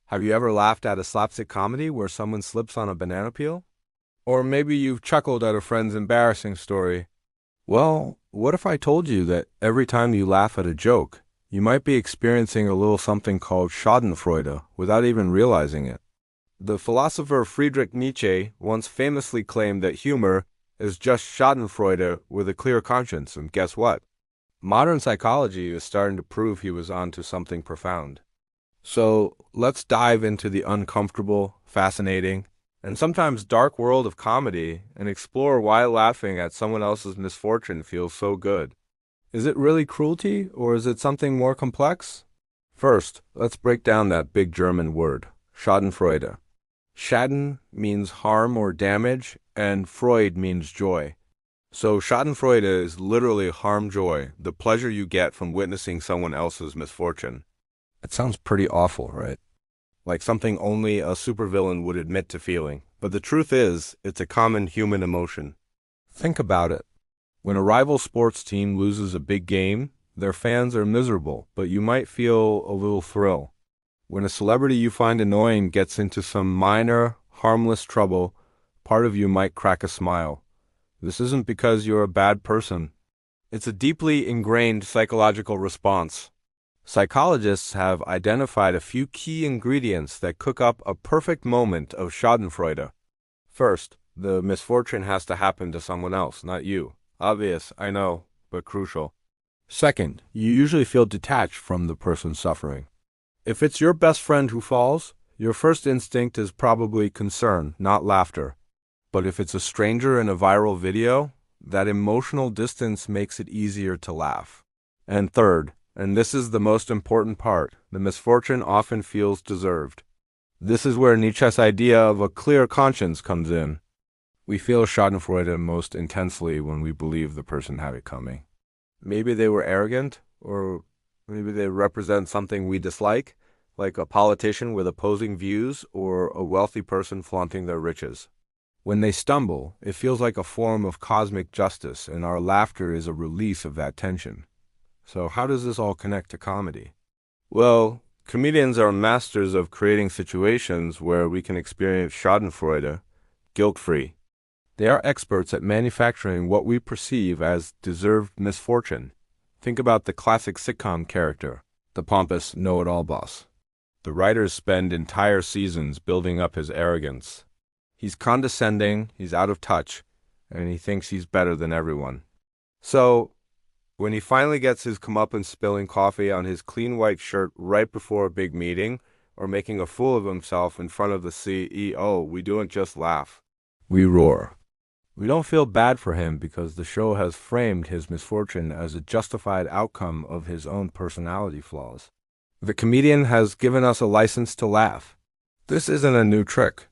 Have you ever laughed at a slapstick comedy where someone slips on a banana peel? Or maybe you've chuckled at a friend's embarrassing story. Well, what if I told you that every time you laugh at a joke, you might be experiencing a little something called Schadenfreude without even realizing it? The philosopher Friedrich Nietzsche once famously claimed that humor is just Schadenfreude with a clear conscience, and guess what? Modern psychology is starting to prove he was onto something profound. So let's dive into the uncomfortable, fascinating, and sometimes dark world of comedy and explore why laughing at someone else's misfortune feels so good. Is it really cruelty, or is it something more complex? First, let's break down that big German word, Schadenfreude. Schaden means harm or damage, and Freud means joy. So Schadenfreude is literally harm joy, the pleasure you get from witnessing someone else's misfortune. It sounds pretty awful, right? Like something only a supervillain would admit to feeling. But the truth is, it's a common human emotion. Think about it. When a rival sports team loses a big game, their fans are miserable, but you might feel a little thrill. When a celebrity you find annoying gets into some minor, harmless trouble, part of you might crack a smile. This isn't because you're a bad person. It's a deeply ingrained psychological response. Psychologists have identified a few key ingredients that cook up a perfect moment of Schadenfreude. First, the misfortune has to happen to someone else, not you. Obvious, I know, but crucial. Second, you usually feel detached from the person suffering. If it's your best friend who falls, your first instinct is probably concern, not laughter. But if it's a stranger in a viral video, that emotional distance makes it easier to laugh. And third, and this is the most important part, the misfortune often feels deserved. This is where Nietzsche's idea of a clear conscience comes in. We feel Schadenfreude most intensely when we believe the person had it coming. Maybe they were arrogant, or maybe they represent something we dislike, like a politician with opposing views or a wealthy person flaunting their riches. When they stumble, it feels like a form of cosmic justice, and our laughter is a release of that tension. So how does this all connect to comedy? Well, comedians are masters of creating situations where we can experience Schadenfreude, guilt-free. They are experts at manufacturing what we perceive as deserved misfortune. Think about the classic sitcom character, the pompous know-it-all boss. The writers spend entire seasons building up his arrogance. He's condescending, he's out of touch, and he thinks he's better than everyone. So, when he finally gets his comeuppance spilling coffee on his clean white shirt right before a big meeting, or making a fool of himself in front of the CEO, we don't just laugh. We roar. We don't feel bad for him because the show has framed his misfortune as a justified outcome of his own personality flaws. The comedian has given us a license to laugh. This isn't a new trick.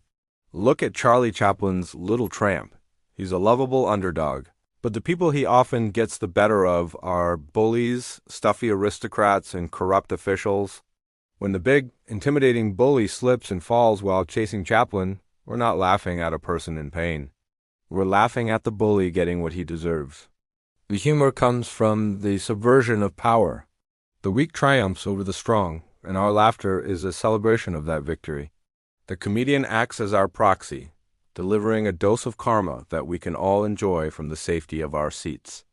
Look at Charlie Chaplin's Little Tramp. He's a lovable underdog. But the people he often gets the better of are bullies, stuffy aristocrats, and corrupt officials. When the big, intimidating bully slips and falls while chasing Chaplin, we're not laughing at a person in pain. We're laughing at the bully getting what he deserves. The humor comes from the subversion of power. The weak triumphs over the strong, and our laughter is a celebration of that victory. The comedian acts as our proxy, delivering a dose of karma that we can all enjoy from the safety of our seats.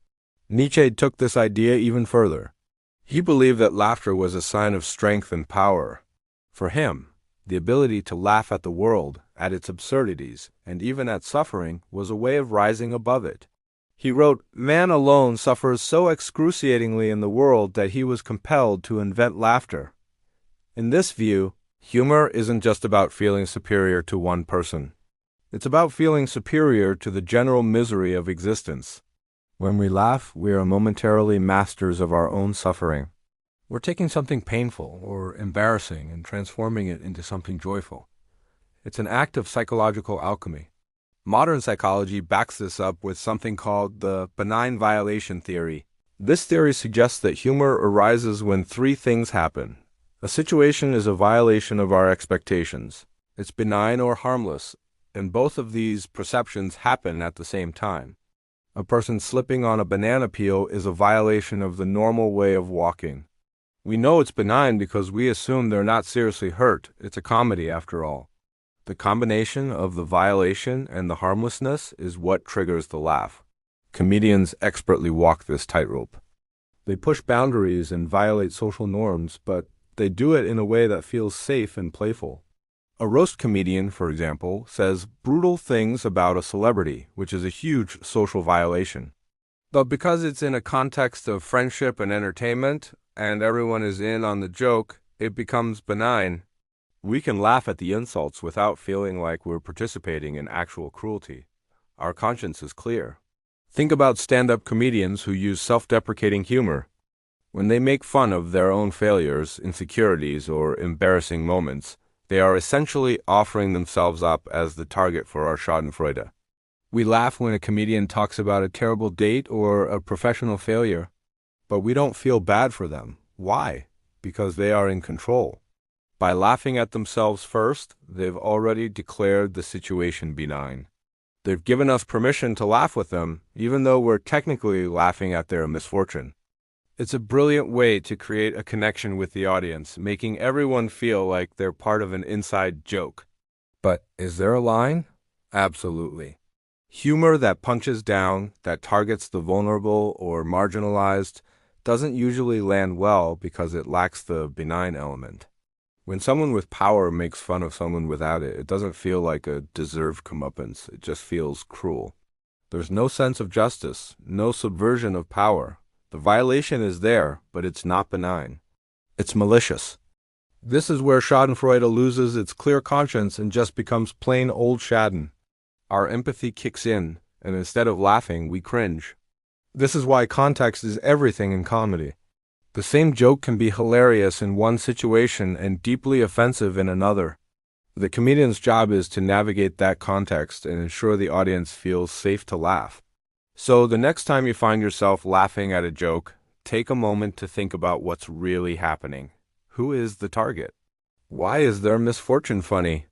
Nietzsche took this idea even further. He believed that laughter was a sign of strength and power. For him, the ability to laugh at the world, at its absurdities, and even at suffering was a way of rising above it. He wrote, "Man alone suffers so excruciatingly in the world that he was compelled to invent laughter." In this view, humor isn't just about feeling superior to one person. It's about feeling superior to the general misery of existence. When we laugh, we are momentarily masters of our own suffering. We're taking something painful or embarrassing and transforming it into something joyful. It's an act of psychological alchemy. Modern psychology backs this up with something called the benign violation theory. This theory suggests that humor arises when three things happen. A situation is a violation of our expectations. It's benign or harmless, and both of these perceptions happen at the same time. A person slipping on a banana peel is a violation of the normal way of walking. We know it's benign because we assume they're not seriously hurt. It's a comedy after all. The combination of the violation and the harmlessness is what triggers the laugh. Comedians expertly walk this tightrope. They push boundaries and violate social norms, but they do it in a way that feels safe and playful. A roast comedian, for example, says brutal things about a celebrity, which is a huge social violation. But because it's in a context of friendship and entertainment, and everyone is in on the joke, it becomes benign. We can laugh at the insults without feeling like we're participating in actual cruelty. Our conscience is clear. Think about stand-up comedians who use self-deprecating humor. When they make fun of their own failures, insecurities, or embarrassing moments, they are essentially offering themselves up as the target for our Schadenfreude. We laugh when a comedian talks about a terrible date or a professional failure, but we don't feel bad for them. Why? Because they are in control. By laughing at themselves first, they've already declared the situation benign. They've given us permission to laugh with them, even though we're technically laughing at their misfortune. It's a brilliant way to create a connection with the audience, making everyone feel like they're part of an inside joke. But is there a line? Absolutely. Humor that punches down, that targets the vulnerable or marginalized, doesn't usually land well because it lacks the benign element. When someone with power makes fun of someone without it, it doesn't feel like a deserved comeuppance. It just feels cruel. There's no sense of justice, no subversion of power. The violation is there, but it's not benign. It's malicious. This is where Schadenfreude loses its clear conscience and just becomes plain old Schaden. Our empathy kicks in, and instead of laughing, we cringe. This is why context is everything in comedy. The same joke can be hilarious in one situation and deeply offensive in another. The comedian's job is to navigate that context and ensure the audience feels safe to laugh. So the next time you find yourself laughing at a joke, take a moment to think about what's really happening. Who is the target? Why is their misfortune funny?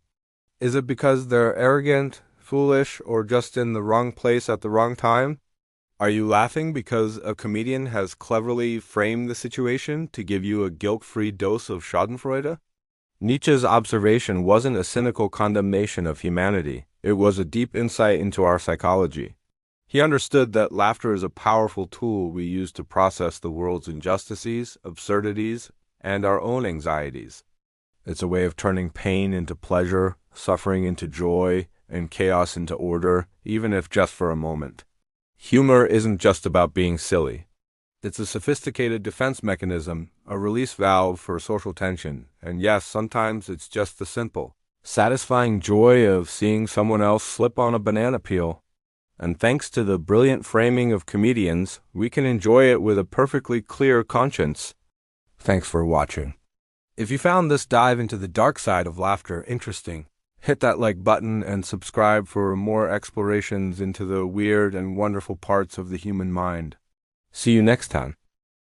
Is it because they're arrogant, foolish, or just in the wrong place at the wrong time? Are you laughing because a comedian has cleverly framed the situation to give you a guilt-free dose of Schadenfreude? Nietzsche's observation wasn't a cynical condemnation of humanity. It was a deep insight into our psychology. He understood that laughter is a powerful tool we use to process the world's injustices, absurdities, and our own anxieties. It's a way of turning pain into pleasure, suffering into joy, and chaos into order, even if just for a moment. Humor isn't just about being silly. It's a sophisticated defense mechanism, a release valve for social tension, and yes, sometimes it's just the simple, satisfying joy of seeing someone else slip on a banana peel. And thanks to the brilliant framing of comedians, we can enjoy it with a perfectly clear conscience. Thanks for watching. If you found this dive into the dark side of laughter interesting, hit that like button and subscribe for more explorations into the weird and wonderful parts of the human mind. See you next time.